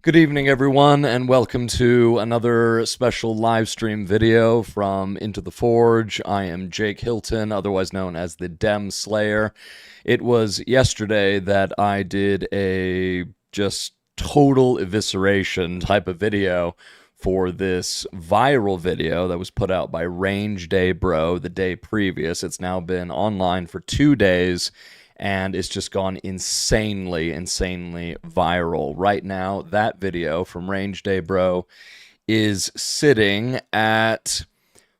Good evening, everyone, and welcome to another special live stream video from Into the Forge. I am Jake Hilton, otherwise known as the Dem Slayer. It was yesterday that I did a just total evisceration type of video for this viral video that was put out by RangeDayBro the day previous. It's now been online for 2 days, and it's just gone insanely viral. Right now, that video from RangeDayBro is sitting at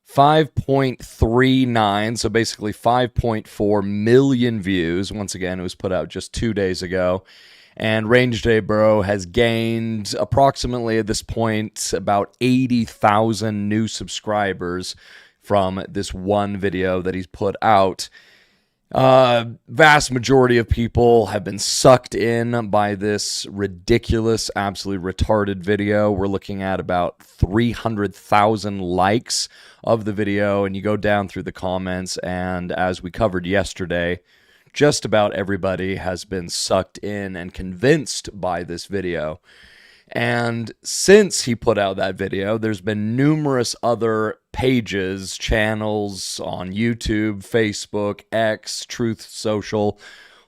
5.39, so basically 5.4 million views. Once again, it was put out just 2 days ago. And RangeDayBro has gained approximately at this point about 80,000 new subscribers from this one video that he's put out. Vast majority of people have been sucked in by this ridiculous, absolutely retarded video. We're looking at about 300,000 likes of the video, and you go down through the comments, and as we covered yesterday, just about everybody has been sucked in and convinced by this video. And since he put out that video, there's been numerous other pages, channels on YouTube, Facebook, X, Truth Social,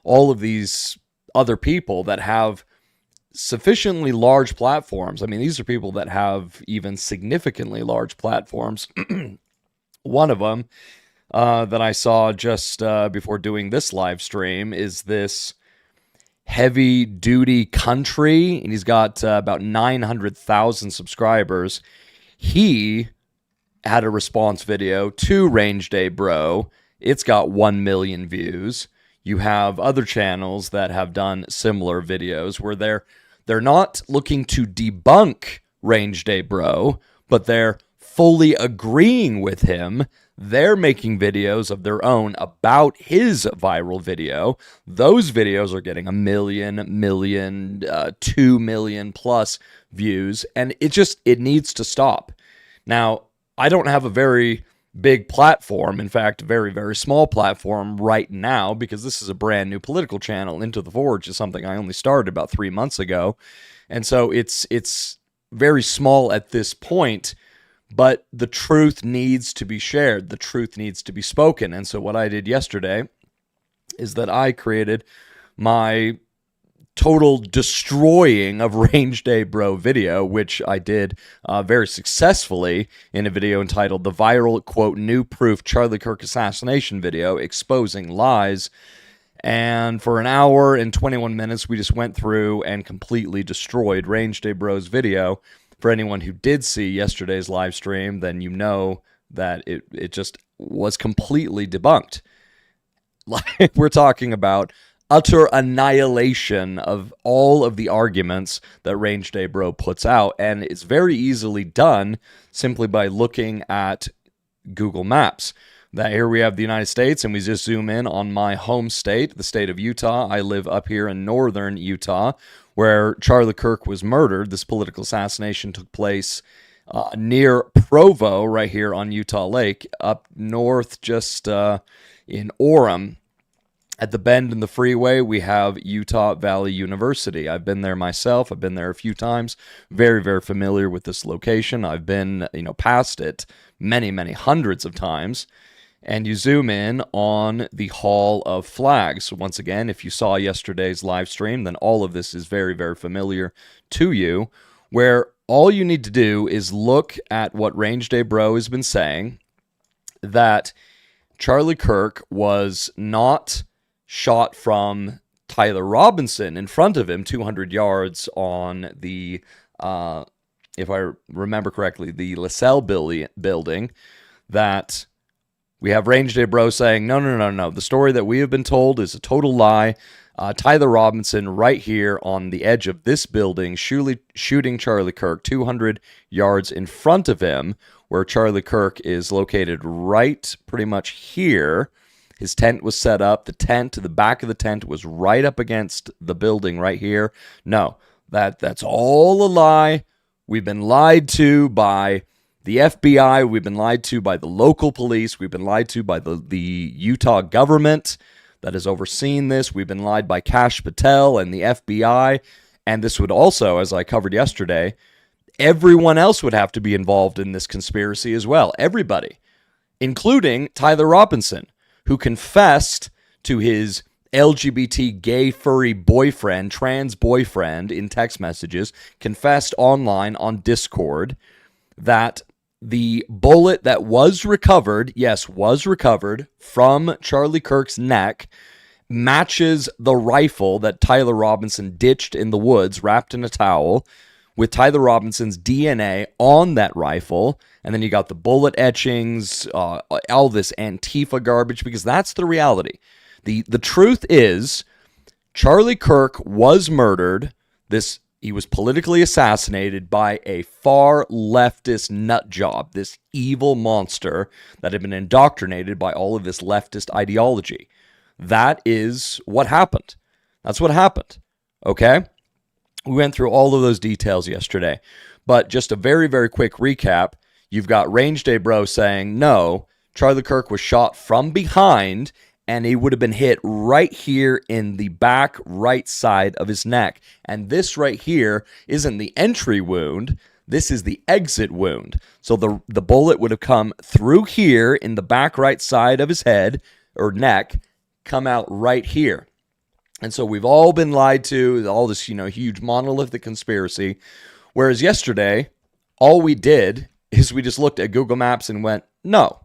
all of these other people that have sufficiently large platforms. I mean, these are people that have even significantly large platforms. One of them that I saw just before doing this live stream is this Heavy Duty Country, and he's got about 900,000 subscribers. He had a response video to RangeDayBro. It's got 1 million views. You have other channels that have done similar videos where they're not looking to debunk RangeDayBro, but they're fully agreeing with him. They're making videos of their own about his viral video. Those videos are getting 1 million, 2 million plus views, and it needs to stop. Now, I don't have a very big platform, in fact, a very small platform right now, because this is a brand new political channel. Into the Forge is something I only started about 3 months ago, and so it's very small at this point. But the truth needs to be shared. The truth needs to be spoken. And so what I did yesterday is that I created my total destroying of RangeDayBro video, which I did very successfully in a video entitled The Viral, quote, New Proof Charlie Kirk Assassination Video Exposing Lies. And for an hour and 21 minutes, we just went through and completely destroyed RangeDayBro's video. For anyone who did see yesterday's live stream, then you know that it just was completely debunked. Like, we're talking about utter annihilation of all of the arguments that RangeDayBro puts out, and it's very easily done simply by looking at Google Maps. That here we have the United States, and we just zoom in on my home state, the state of Utah. I live up here in northern Utah, where Charlie Kirk was murdered. This political assassination took place near Provo, right here on Utah Lake, up north just in Orem. At the bend in the freeway, we have Utah Valley University. I've been there myself. I've been there a few times. Very familiar with this location. I've been, past it many hundreds of times. And you zoom in on the Hall of Flags. So once again, if you saw yesterday's live stream, then all of this is very familiar to you, where all you need to do is look at what RangeDayBro has been saying, that Charlie Kirk was not shot from Tyler Robinson in front of him 200 yards on the, if I remember correctly, the LaSalle building, that we have RangeDayBro saying, no. The story that we have been told is a total lie. Tyler Robinson right here on the edge of this building shooting Charlie Kirk 200 yards in front of him, where Charlie Kirk is located right pretty much here. His tent was set up. The back of the tent was right up against the building right here. No, that's all a lie. We've been lied to by the FBI, we've been lied to by the local police, we've been lied to by the Utah government that has overseen this, we've been lied by Kash Patel and the FBI, And this would also, as I covered yesterday, everyone else would have to be involved in this conspiracy as well. Everybody, including Tyler Robinson, who confessed to his LGBT gay furry boyfriend, trans boyfriend in text messages, confessed online on Discord that the bullet that was recovered, yes, was recovered from Charlie Kirk's neck, matches the rifle that Tyler Robinson ditched in the woods, wrapped in a towel, with Tyler Robinson's DNA on that rifle. And then you got the bullet etchings, all this Antifa garbage, because that's the reality. The truth is, Charlie Kirk was murdered. He was politically assassinated by a far leftist nut job, this evil monster that had been indoctrinated by all of this leftist ideology. That is what happened. That's what happened. Okay? We went through all of those details yesterday. But just a very, very quick recap. You've got RangeDayBro saying, no, Charlie Kirk was shot from behind, and he would have been hit right here in the back right side of his neck. And this right here isn't the entry wound. This is the exit wound. So the bullet would have come through here in the back right side of his head or neck, come out right here. And so we've all been lied to, all this, huge monolithic conspiracy. Whereas yesterday, all we did is we just looked at Google Maps and went, no,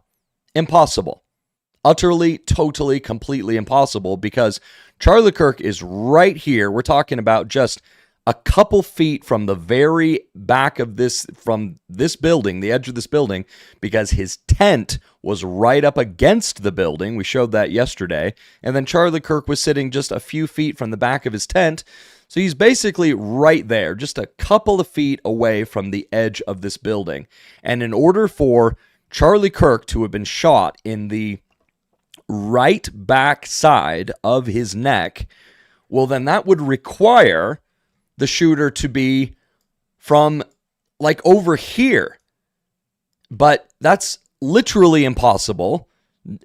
impossible. Utterly, totally, completely impossible, because Charlie Kirk is right here. We're talking about just a couple feet from the very back of from this building, the edge of this building, because his tent was right up against the building. We showed that yesterday. And then Charlie Kirk was sitting just a few feet from the back of his tent. So he's basically right there, just a couple of feet away from the edge of this building. And in order for Charlie Kirk to have been shot in the right back side of his neck, well, then that would require the shooter to be from like over here. But that's literally impossible.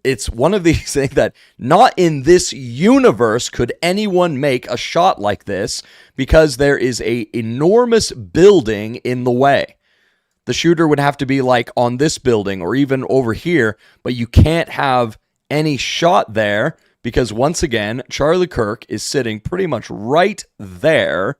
It's one of these things that not in this universe could anyone make a shot like this, because there is an enormous building in the way. The shooter would have to be like on this building or even over here, but you can't have any shot there because, once again, Charlie Kirk is sitting pretty much right there,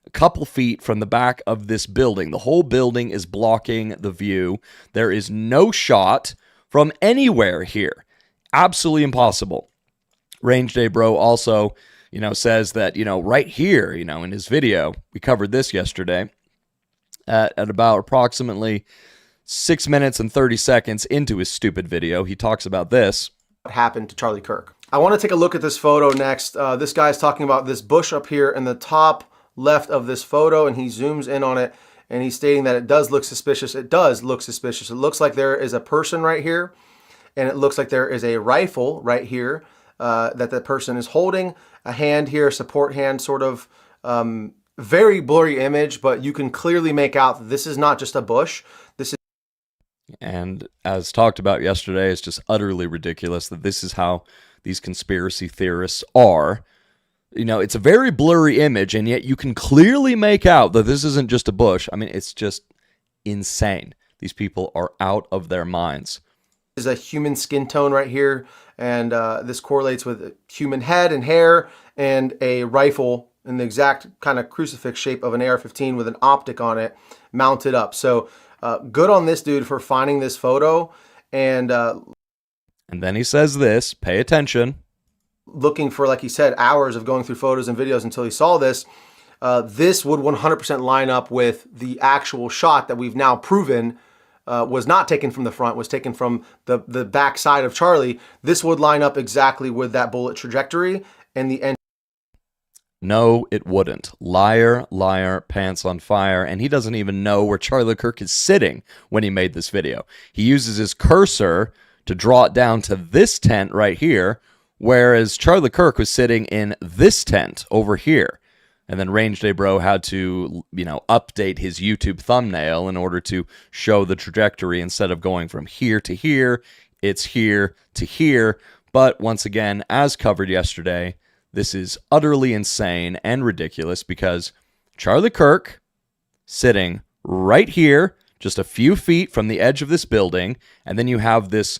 a couple feet from the back of this building. The whole building is blocking the view. There is no shot from anywhere here. Absolutely impossible. RangeDayBro also, says that, right here, in his video, we covered this yesterday, at about approximately 6 minutes and 30 seconds into his stupid video, he talks about this. What happened to Charlie Kirk. I want to take a look at this photo next. This guy's talking about this bush up here in the top left of this photo, and he zooms in on it, and he's stating that it does look suspicious. It does look suspicious. It looks like there is a person right here, and it looks like there is a rifle right here that the person is holding. A hand here, support hand, sort of very blurry image, but you can clearly make out that this is not just a bush. This is. And as talked about yesterday, it's just utterly ridiculous that this is how these conspiracy theorists are. It's a very blurry image, and yet you can clearly make out that this isn't just a bush. I mean, it's just insane. These people are out of their minds. This is a human skin tone right here, and this correlates with a human head and hair and a rifle in the exact kind of crucifix shape of an AR-15 with an optic on it mounted up. So good on this dude for finding this photo. And then he says this, pay attention. Looking for, like he said, hours of going through photos and videos until he saw this. This would 100% line up with the actual shot that we've now proven was not taken from the front, was taken from the back side of Charlie. This would line up exactly with that bullet trajectory and the end. No, it wouldn't. Liar, liar, pants on fire. And he doesn't even know where Charlie Kirk is sitting when he made this video. He uses his cursor to draw it down to this tent right here, whereas Charlie Kirk was sitting in this tent over here. And then RangeDayBro had to, update his YouTube thumbnail in order to show the trajectory. Instead of going from here to here, it's here to here. But once again, as covered yesterday, this is utterly insane and ridiculous because Charlie Kirk sitting right here, just a few feet from the edge of this building, and then you have this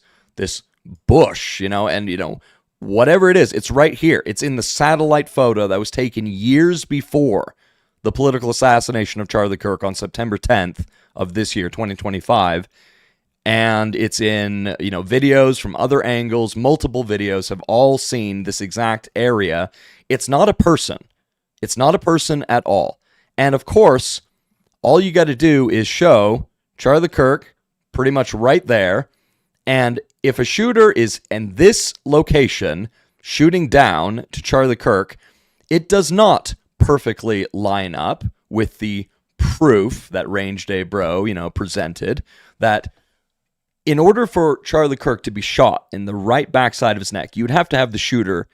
bush, and whatever it is, it's right here. It's in the satellite photo that was taken years before the political assassination of Charlie Kirk on September 10th of this year, 2025. And it's in, videos from other angles. Multiple videos have all seen this exact area. It's not a person. It's not a person at all. And of course, all you got to do is show Charlie Kirk pretty much right there. And if a shooter is in this location shooting down to Charlie Kirk, it does not perfectly line up with the proof that RangeDayBro, presented, that in order for Charlie Kirk to be shot in the right backside of his neck, you would have to have the shooter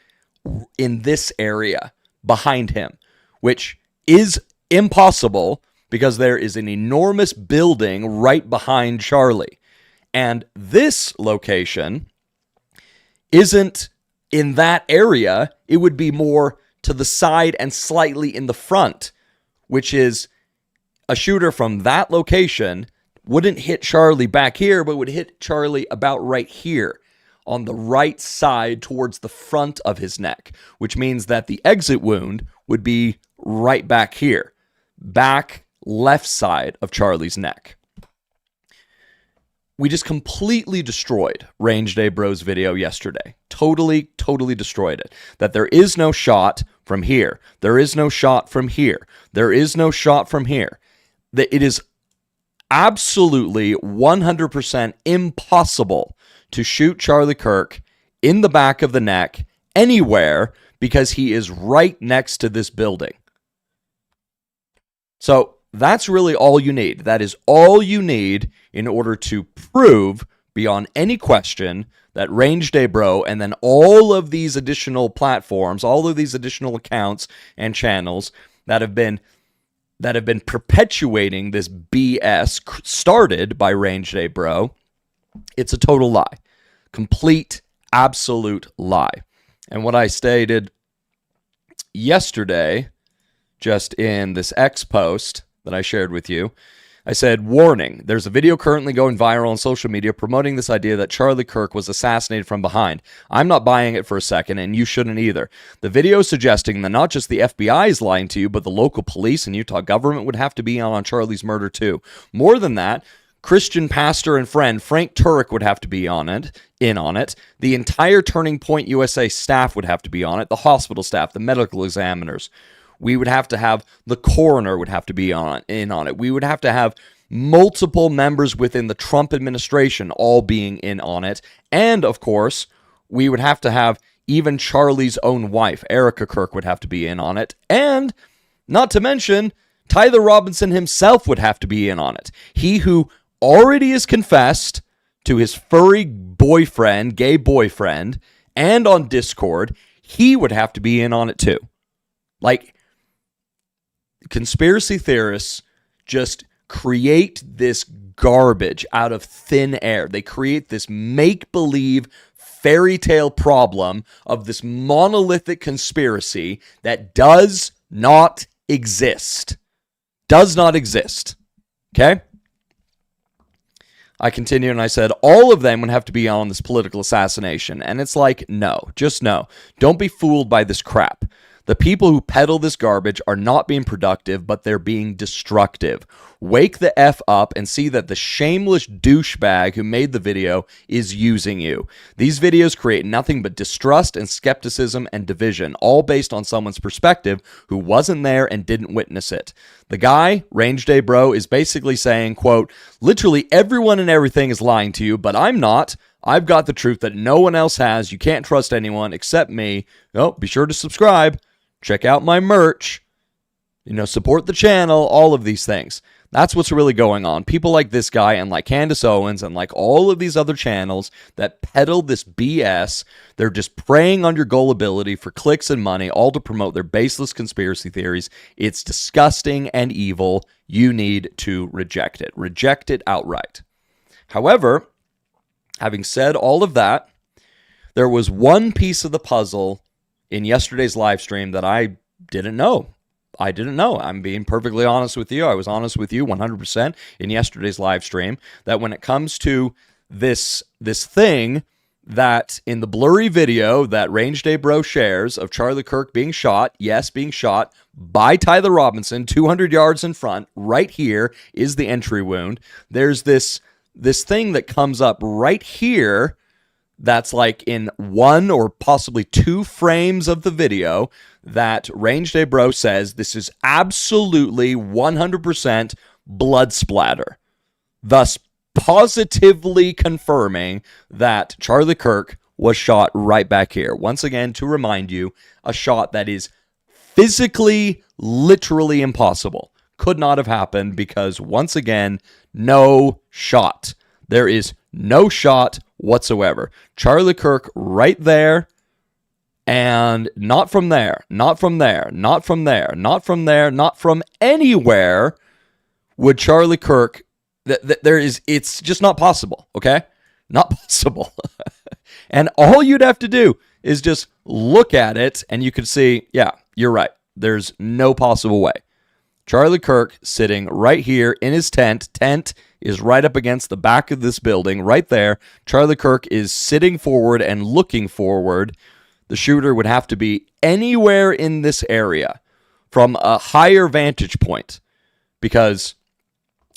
in this area behind him, which is impossible because there is an enormous building right behind Charlie. And this location isn't in that area. It would be more to the side and slightly in the front, which is a shooter from that location wouldn't hit Charlie back here, but would hit Charlie about right here on the right side towards the front of his neck, which means that the exit wound would be right back here, back left side of Charlie's neck. We just completely destroyed RangeDayBro's video yesterday. Totally destroyed it. That there is no shot from here. There is no shot from here. There is no shot from here. That it is absolutely 100% impossible to shoot Charlie Kirk in the back of the neck anywhere because he is right next to this building. So that's really all you need. That is all you need in order to prove beyond any question that RangeDayBro and then all of these additional platforms, all of these additional accounts and channels that have been perpetuating this BS started by RangeDayBro, it's a total lie. Complete, absolute lie. And what I stated yesterday, just in this X post that I shared with you, I said, warning, there's a video currently going viral on social media promoting this idea that Charlie Kirk was assassinated from behind. I'm not buying it for a second, and you shouldn't either. The video is suggesting that not just the FBI is lying to you, but the local police and Utah government would have to be on Charlie's murder too. More than that, Christian pastor and friend Frank Turek would have to be in on it. The entire Turning Point USA staff would have to be on it. The hospital staff, the medical examiners. We would have to have the coroner would have to be in on it. We would have to have multiple members within the Trump administration all being in on it. And of course, we would have to have even Charlie's own wife, Erica Kirk, would have to be in on it. And not to mention, Tyler Robinson himself would have to be in on it. He who already is confessed to his furry boyfriend, gay boyfriend, and on Discord, he would have to be in on it too. Like, conspiracy theorists just create this garbage out of thin air. They create this make-believe fairy tale problem of this monolithic conspiracy that does not exist. Does not exist. Okay? I continue and I said, all of them would have to be on this political assassination. And it's like, no, just no. Don't be fooled by this crap. The people who peddle this garbage are not being productive, but they're being destructive. Wake the F up and see that the shameless douchebag who made the video is using you. These videos create nothing but distrust and skepticism and division, all based on someone's perspective who wasn't there and didn't witness it. The guy, RangeDayBro, is basically saying, quote, literally everyone and everything is lying to you, but I'm not. I've got the truth that no one else has. You can't trust anyone except me. Oh, be sure to subscribe. Check out my merch, support the channel, all of these things. That's what's really going on. People like this guy and like Candace Owens and like all of these other channels that peddle this BS, they're just preying on your gullibility for clicks and money, all to promote their baseless conspiracy theories. It's disgusting and evil. You need to reject it. Reject it outright. However, having said all of that, there was one piece of the puzzle in yesterday's live stream that I didn't know. I didn't know. I'm being perfectly honest with you. I was honest with you 100% in yesterday's live stream that when it comes to this thing that in the blurry video that RangeDayBro shares of Charlie Kirk being shot, yes, being shot by Tyler Robinson, 200 yards in front, right here is the entry wound. There's this thing that comes up right here that's like in one or possibly two frames of the video that RangeDayBro says this is absolutely 100% blood splatter, thus positively confirming that Charlie Kirk was shot right back here. Once again, to remind you, a shot that is physically, literally impossible. Could not have happened because, once again, no shot. There is no shot whatsoever. Charlie Kirk right there, and not from there, not from there, not from there, not from there, not from anywhere would Charlie Kirk... it's just not possible, okay? Not possible. And all you'd have to do is just look at it, and you could see, yeah, you're right. There's no possible way. Charlie Kirk sitting right here in his tent. Tent is right up against the back of this building, right there. Charlie Kirk is sitting forward and looking forward. The shooter would have to be anywhere in this area from a higher vantage point, because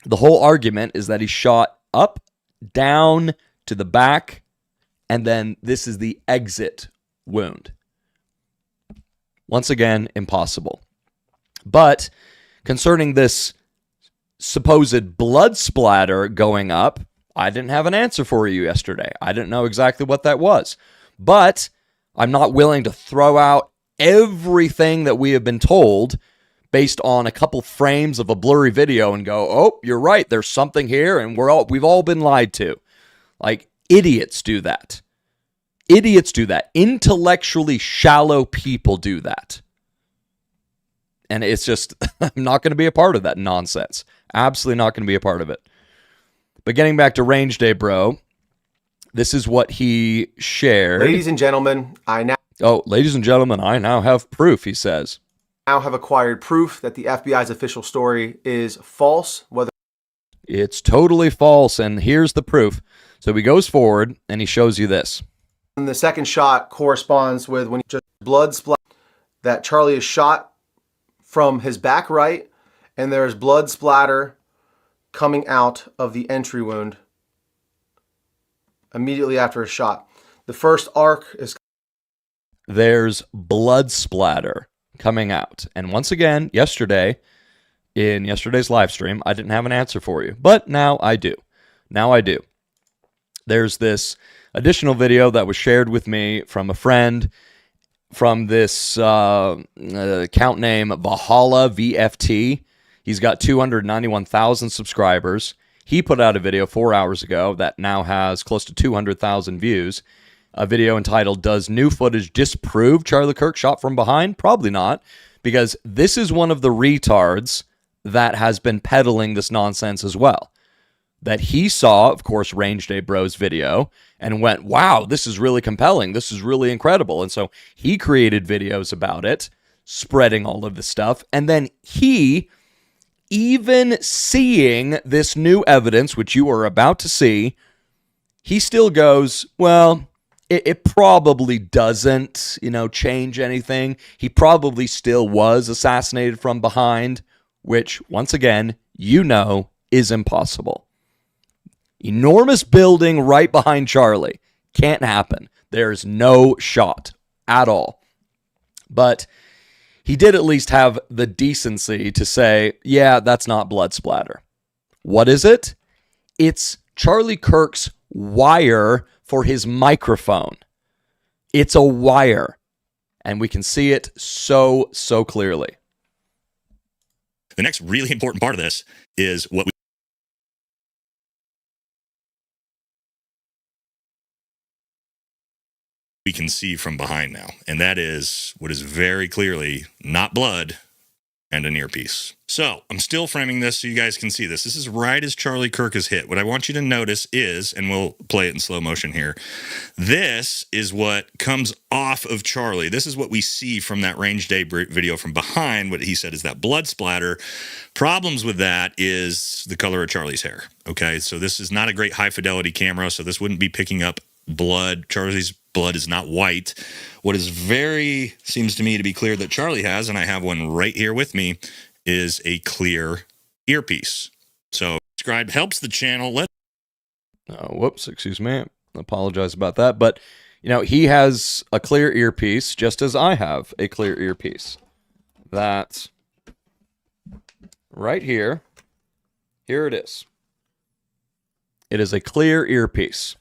the whole argument is that he shot up, down, to the back, and then this is the exit wound. Once again, impossible. But concerning this supposed blood splatter going up, I didn't have an answer for you yesterday. I didn't know exactly what that was. But I'm not willing to throw out everything that we have been told based on a couple frames of a blurry video and go, oh, you're right, there's something here, and we've all been lied to. Like, idiots do that. Idiots do that. Intellectually shallow people do that. And it's just, I'm not going to be a part of that nonsense. Absolutely not going to be a part of it. But getting back to RangeDayBro, this is what he shared. Ladies and gentlemen, ladies and gentlemen, I now have proof, he says. Now have acquired proof that the FBI's official story is false. It's totally false, and here's the proof. So he goes forward, and he shows you this. And the second shot corresponds with when he just blood splatter, that Charlie is shot from his back right, and there's blood splatter coming out of the entry wound immediately after a shot. The first arc is... There's blood splatter coming out. And once again, yesterday, in yesterday's live stream, I didn't have an answer for you. But now I do. Now I do. There's this additional video that was shared with me from a friend from this account name Valhalla VFT. He's got 291,000 subscribers. He put out a video 4 hours ago that now has close to 200,000 views. A video entitled, Does New Footage Disprove Charlie Kirk Shot from Behind? Probably not, because this is one of the retards that has been peddling this nonsense as well. That he saw, of course, RangeDayBro's video and went, wow, this is really compelling. This is really incredible. And so he created videos about it, spreading all of this stuff. And then he, even seeing this new evidence, which you are about to see, he still goes, well, it probably doesn't, change anything. He probably still was assassinated from behind, which, once again, is impossible. Enormous building right behind Charlie. Can't happen. There's no shot at all. But he did at least have the decency to say, yeah, that's not blood splatter. What is it? It's Charlie Kirk's wire for his microphone. It's a wire. And we can see it so clearly. The next really important part of this is what we can see from behind now. And that is what is very clearly not blood, and an earpiece. So I'm still framing this so you guys can see this. This is right as Charlie Kirk is hit. What I want you to notice is, and we'll play it in slow motion here, this is what comes off of Charlie. This is what we see from that Range Day video from behind. What he said is that blood splatter. Problems with that is the color of Charlie's hair. Okay, so this is not a great high fidelity camera, so this wouldn't be picking up blood. Charlie's blood is not white. What is seems to me to be clear that Charlie has, and I have one right here with me, is a clear earpiece. So subscribe helps the channel. Whoops, excuse me. I apologize about that. But, you know, he has a clear earpiece, just as I have a clear earpiece. That right here, here it is. It is a clear earpiece.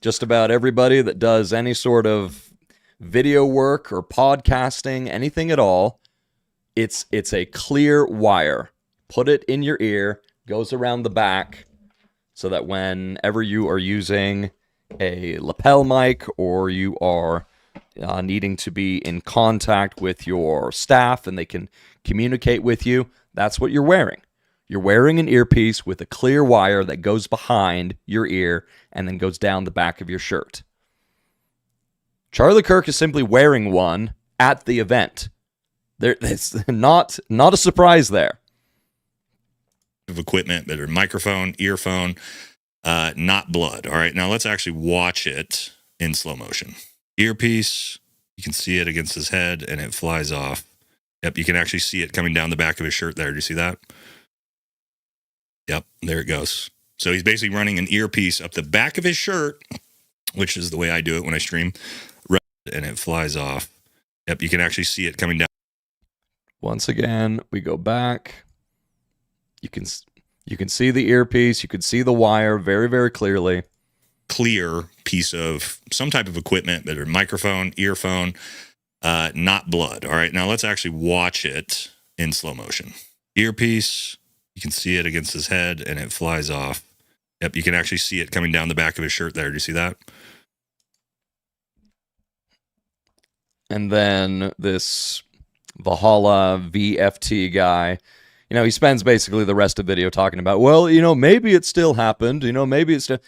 Just about everybody that does any sort of video work or podcasting, anything at all, it's a clear wire. Put it in your ear, goes around the back, so that whenever you are using a lapel mic or you are needing to be in contact with your staff and they can communicate with you, that's what you're wearing. You're wearing an earpiece with a clear wire that goes behind your ear and then goes down the back of your shirt. Charlie Kirk is simply wearing one at the event. It's not a surprise there. Of equipment, but a microphone, earphone, not blood. All right, now let's actually watch it in slow motion. Earpiece, you can see it against his head and it flies off. Yep, you can actually see it coming down the back of his shirt there. Do you see that? Yep, there it goes. So he's basically running an earpiece up the back of his shirt, which is the way I do it when I stream, and it flies off. Yep, you can actually see it coming down. Once again, we go back. You can see the earpiece. You can see the wire very, very clearly. Clear piece of some type of equipment, but a microphone, earphone, not blood. All right, now let's actually watch it in slow motion. Earpiece, you can see it against his head and it flies off. Yep, you can actually see it coming down the back of his shirt there. Do you see that? And then this Valhalla VFT guy, you know, he spends basically the rest of the video talking about, well, you know, maybe it still happened, you know, maybe it's still,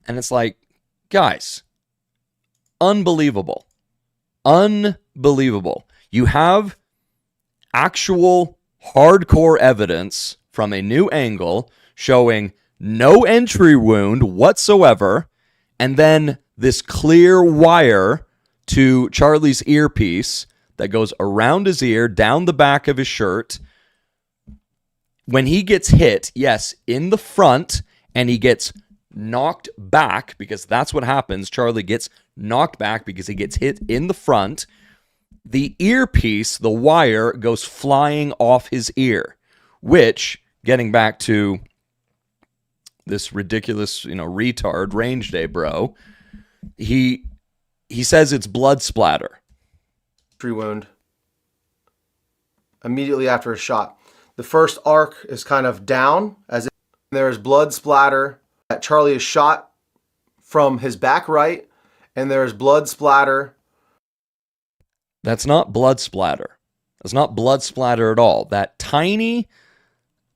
and it's like, guys, unbelievable. Unbelievable. You have actual hardcore evidence from a new angle showing no entry wound whatsoever, and then this clear wire to Charlie's earpiece that goes around his ear, down the back of his shirt. When he gets hit, yes, in the front, and he gets knocked back, because that's what happens. Charlie gets knocked back because he gets hit in the front. The earpiece, the wire, goes flying off his ear, which, getting back to this ridiculous, you know, retard, Range Day Bro, he says it's blood splatter. Wound immediately after a shot. The first arc is kind of down, as if there's blood splatter. That Charlie is shot from his back right, and there's blood splatter. That's not blood splatter. That's not blood splatter at all. That tiny,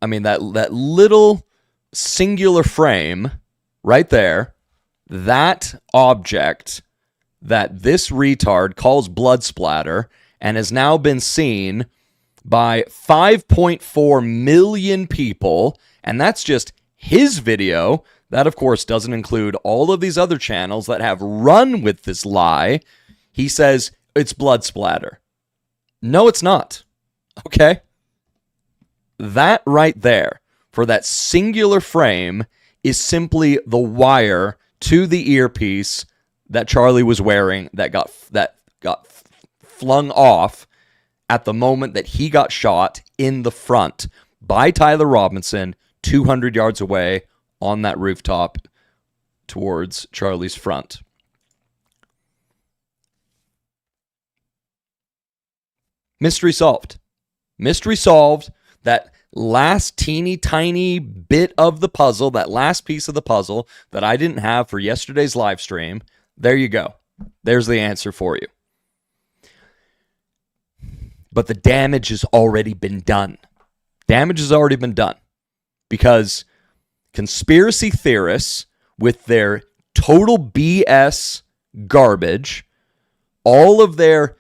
I mean, that little singular frame right there, that object that this retard calls blood splatter and has now been seen by 5.4 million people, and that's just his video. That, of course, doesn't include all of these other channels that have run with this lie. He says it's blood splatter. No, it's not. Okay? That right there, for that singular frame, is simply the wire to the earpiece that Charlie was wearing that got flung off at the moment that he got shot in the front by Tyler Robinson, 200 yards away on that rooftop towards Charlie's front. Mystery solved. Mystery solved. That last teeny tiny bit of the puzzle, that last piece of the puzzle that I didn't have for yesterday's live stream, there you go. There's the answer for you. But the damage has already been done. Damage has already been done. Because conspiracy theorists, with their total BS garbage, all of their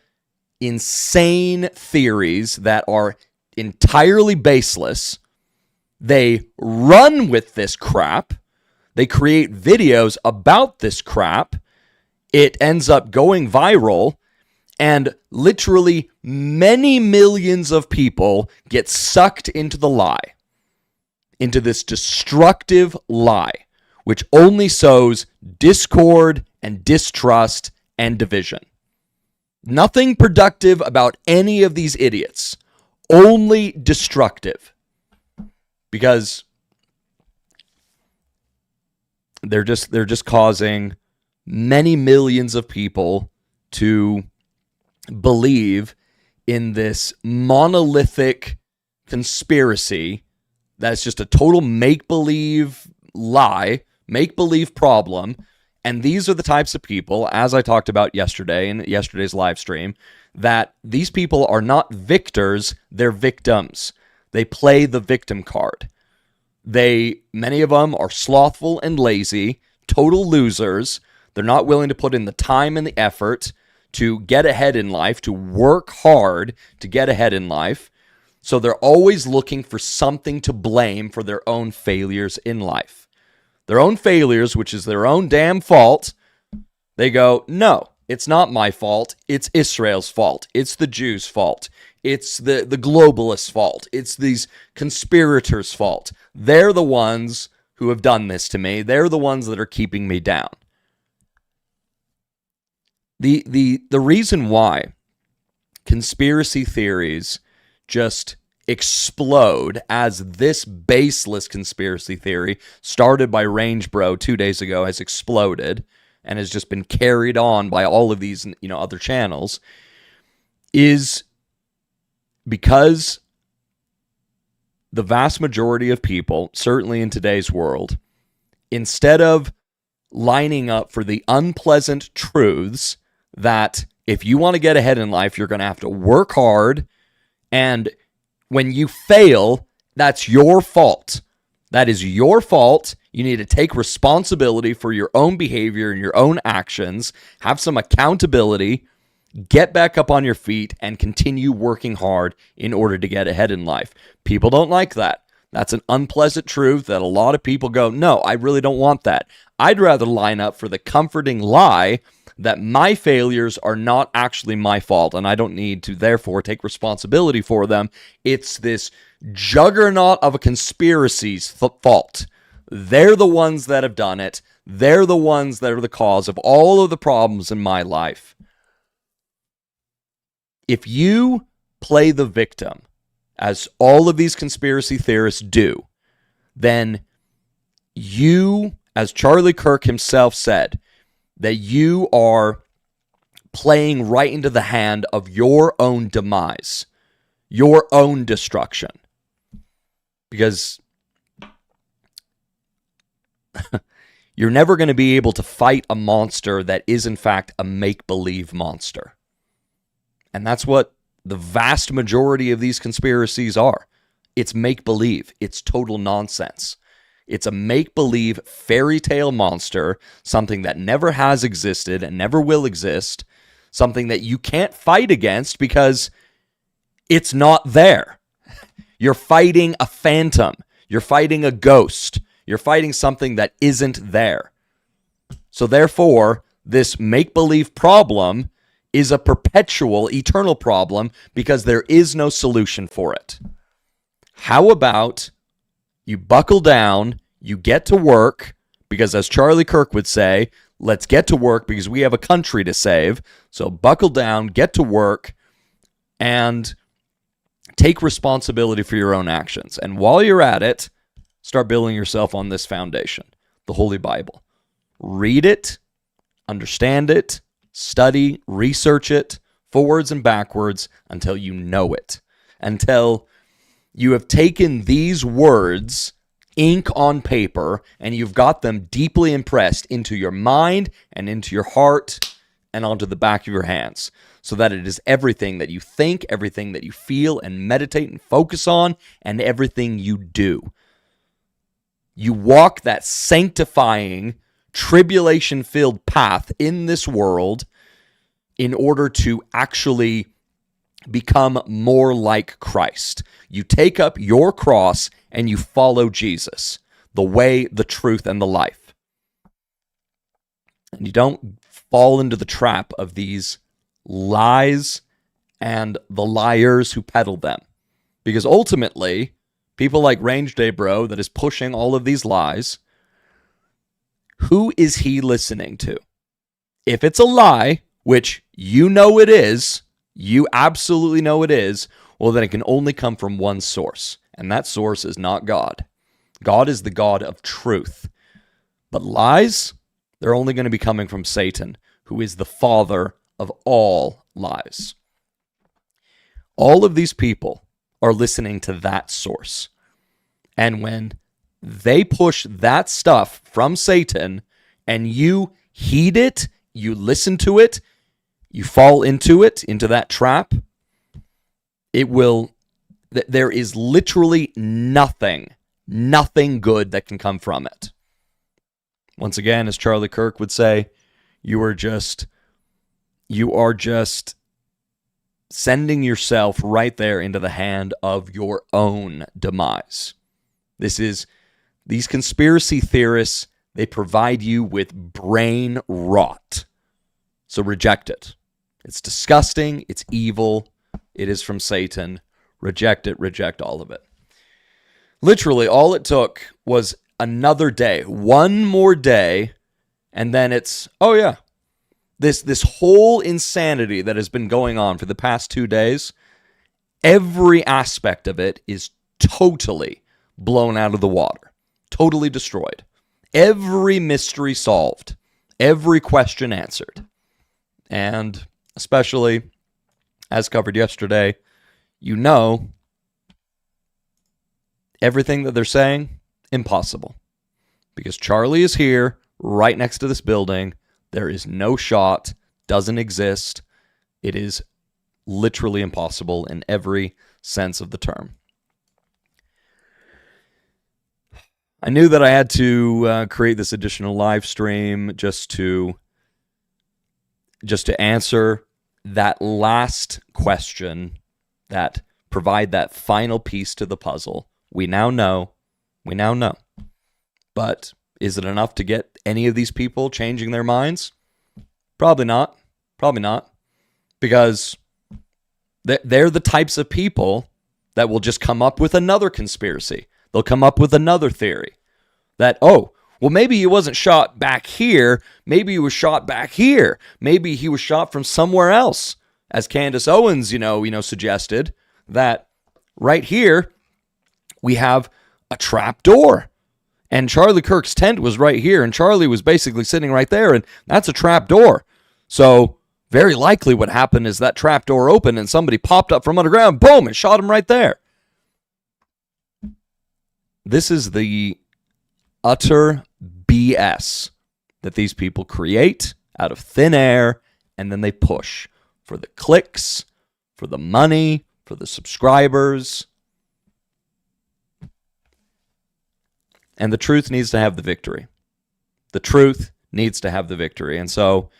insane theories that are entirely baseless, they run with this crap. They create videos about this crap. It ends up going viral, and literally many millions of people get sucked into the lie, into this destructive lie, which only sows discord and distrust and division. Nothing productive about any of these idiots, only destructive. Because they're just causing many millions of people to believe in this monolithic conspiracy that's just a total make-believe lie, make-believe problem. And these are the types of people, as I talked about yesterday in yesterday's live stream, that these people are not victors, they're victims. They play the victim card. Many of them are slothful and lazy, total losers. They're not willing to put in the time and the effort to get ahead in life, to work hard to get ahead in life. So they're always looking for something to blame for their own failures in life. Their own failures, which is their own damn fault. They go, no, it's not my fault. It's Israel's fault. It's the Jews' fault. It's the globalists' fault. It's these conspirators' fault. They're the ones who have done this to me. They're the ones that are keeping me down. The reason why conspiracy theories just explode, as this baseless conspiracy theory started by RangeBro 2 days ago has exploded and has just been carried on by all of these, other channels, is because the vast majority of people, certainly in today's world, instead of lining up for the unpleasant truths that if you want to get ahead in life, you're going to have to work hard, and when you fail, that's your fault. That is your fault. You need to take responsibility for your own behavior and your own actions, have some accountability, get back up on your feet, and continue working hard in order to get ahead in life. People don't like that. That's an unpleasant truth that a lot of people go, no, I really don't want that. I'd rather line up for the comforting lie that my failures are not actually my fault, and I don't need to therefore take responsibility for them. It's this juggernaut of a conspiracy's fault. They're the ones that have done it. They're the ones that are the cause of all of the problems in my life. If you play the victim, as all of these conspiracy theorists do, then you, as Charlie Kirk himself said, that you are playing right into the hand of your own demise, your own destruction. Because you're never going to be able to fight a monster that is in fact a make-believe monster. And that's what the vast majority of these conspiracies are. It's make-believe. It's total nonsense. It's a make-believe fairy tale monster, something that never has existed and never will exist, something that you can't fight against because it's not there. You're fighting a phantom. You're fighting a ghost. You're fighting something that isn't there. So therefore, this make-believe problem is a perpetual, eternal problem because there is no solution for it. How about you buckle down, you get to work, because as Charlie Kirk would say, let's get to work because we have a country to save. So buckle down, get to work, and take responsibility for your own actions. And while you're at it, start building yourself on this foundation, the Holy Bible. Read it, understand it, study, research it, forwards and backwards, until you know it. Until you have taken these words, ink on paper, and you've got them deeply impressed into your mind and into your heart and onto the back of your hands. so that it is everything that you think, everything that you feel and meditate and focus on, and everything you do. You walk that sanctifying, tribulation-filled path in this world in order to actually become more like Christ. You take up your cross and you follow Jesus, the way, the truth, and the life. And you don't fall into the trap of these lies and the liars who peddle them. Because ultimately, people like RangeDayBro that is pushing all of these lies, who is he listening to? If it's a lie, which you know it is, you absolutely know it is, well, then it can only come from one source, and that source is not God. God is the God of truth. But lies, they're only going to be coming from Satan, who is the father of all lies. All of these people are listening to that source. And when they push that stuff from Satan and you heed it, you listen to it, you fall into it, into that trap, there is literally nothing good that can come from it. Once again, as Charlie Kirk would say, you are just sending yourself right there into the hand of your own demise. These conspiracy theorists, they provide you with brain rot. So reject it. It's disgusting. It's evil. It is from Satan. Reject it. Reject all of it. Literally, all it took was another day, one more day, and then it's, oh yeah, this whole insanity that has been going on for the past 2 days, every aspect of it is totally blown out of the water, totally destroyed. Every mystery solved, every question answered. And especially, as covered yesterday, you know, everything that they're saying, impossible. Because Charlie is here, right next to this building. There is no shot, doesn't exist. It is literally impossible in every sense of the term. I knew that I had to create this additional live stream just to answer that last question, that provide that final piece to the puzzle. We now know. But is it enough to get any of these people changing their minds? Probably not. Because they're the types of people that will just come up with another conspiracy. They'll come up with another theory that, oh, well, maybe he wasn't shot back here. Maybe he was shot back here. Maybe he was shot from somewhere else. As Candace Owens, suggested that right here we have a trap door. And Charlie Kirk's tent was right here, and Charlie was basically sitting right there, and that's a trap door. So very likely what happened is that trap door opened and somebody popped up from underground, boom, and shot him right there. This is the utter BS that these people create out of thin air, and then they push for the clicks, for the money, for the subscribers. And the truth needs to have the victory. The truth needs to have the victory. And so,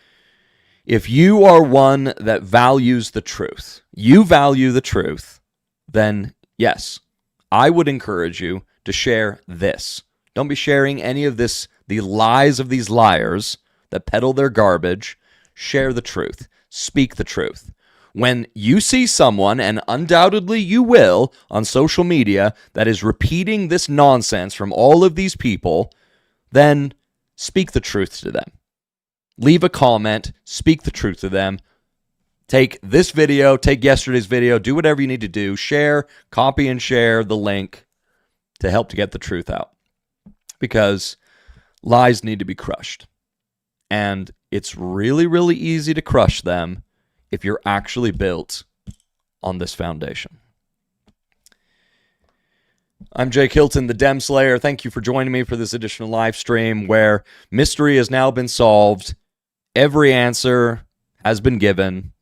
if you are one that values the truth, you value the truth, then yes, I would encourage you to share this. Don't be sharing any of this, the lies of these liars that peddle their garbage. Share the truth. Speak the truth. When you see someone, and undoubtedly you will, on social media, that is repeating this nonsense from all of these people, then speak the truth to them. Leave a comment, speak the truth to them. Take this video, take yesterday's video, do whatever you need to do. Share, copy and share the link to help to get the truth out. Because lies need to be crushed. And it's really, really easy to crush them if you're actually built on this foundation. I'm Jake Hilton, the Dem Slayer. Thank you for joining me for this additional live stream where mystery has now been solved. Every answer has been given.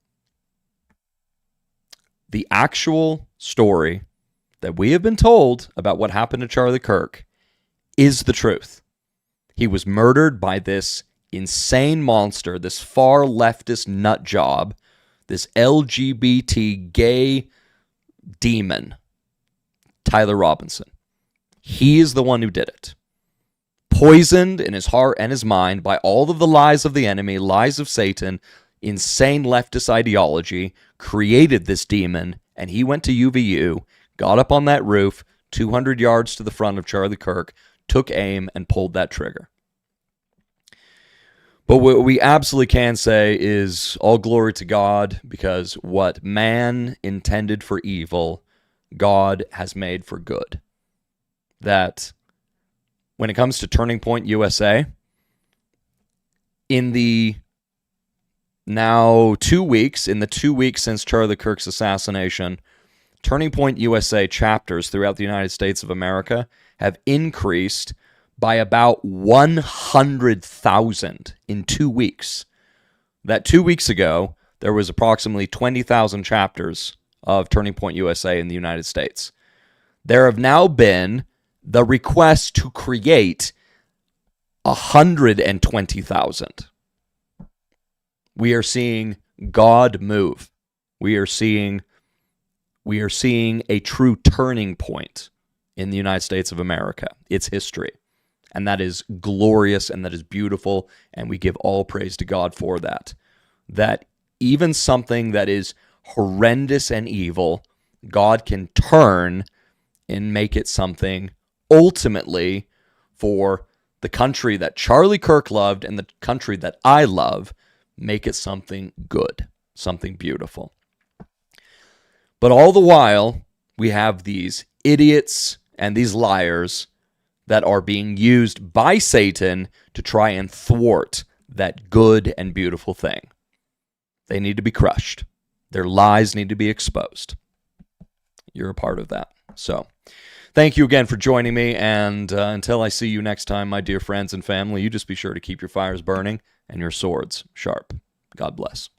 the actual story that we have been told about what happened to Charlie Kirk is the truth. He was murdered by this insane monster, this far leftist nut job, this LGBT gay demon, Tyler Robinson. He is the one who did it. Poisoned in his heart and his mind by all of the lies of the enemy, lies of Satan, insane leftist ideology, created this demon, and he went to UVU, got up on that roof, 200 yards to the front of Charlie Kirk, took aim, and pulled that trigger. But what we absolutely can say is all glory to God, because what man intended for evil, God has made for good. That when it comes to Turning Point USA, in the now 2 weeks, in the 2 weeks since Charlie Kirk's assassination, Turning Point USA chapters throughout the United States of America have increased by about 100,000 in 2 weeks. That 2 weeks ago, there was approximately 20,000 chapters of Turning Point USA in the United States. There have now been the request to create 120,000. We are seeing God move. We are seeing a true turning point in the United States of America, its history. And that is glorious and that is beautiful, and we give all praise to God for that. That even something that is horrendous and evil, God can turn and make it something ultimately for the country that Charlie Kirk loved and the country that I love, make it something good, something beautiful. But all the while, we have these idiots and these liars that are being used by Satan to try and thwart that good and beautiful thing. They need to be crushed. Their lies need to be exposed. You're a part of that. So, thank you again for joining me, and until I see you next time, my dear friends and family, you just be sure to keep your fires burning and your swords sharp. God bless.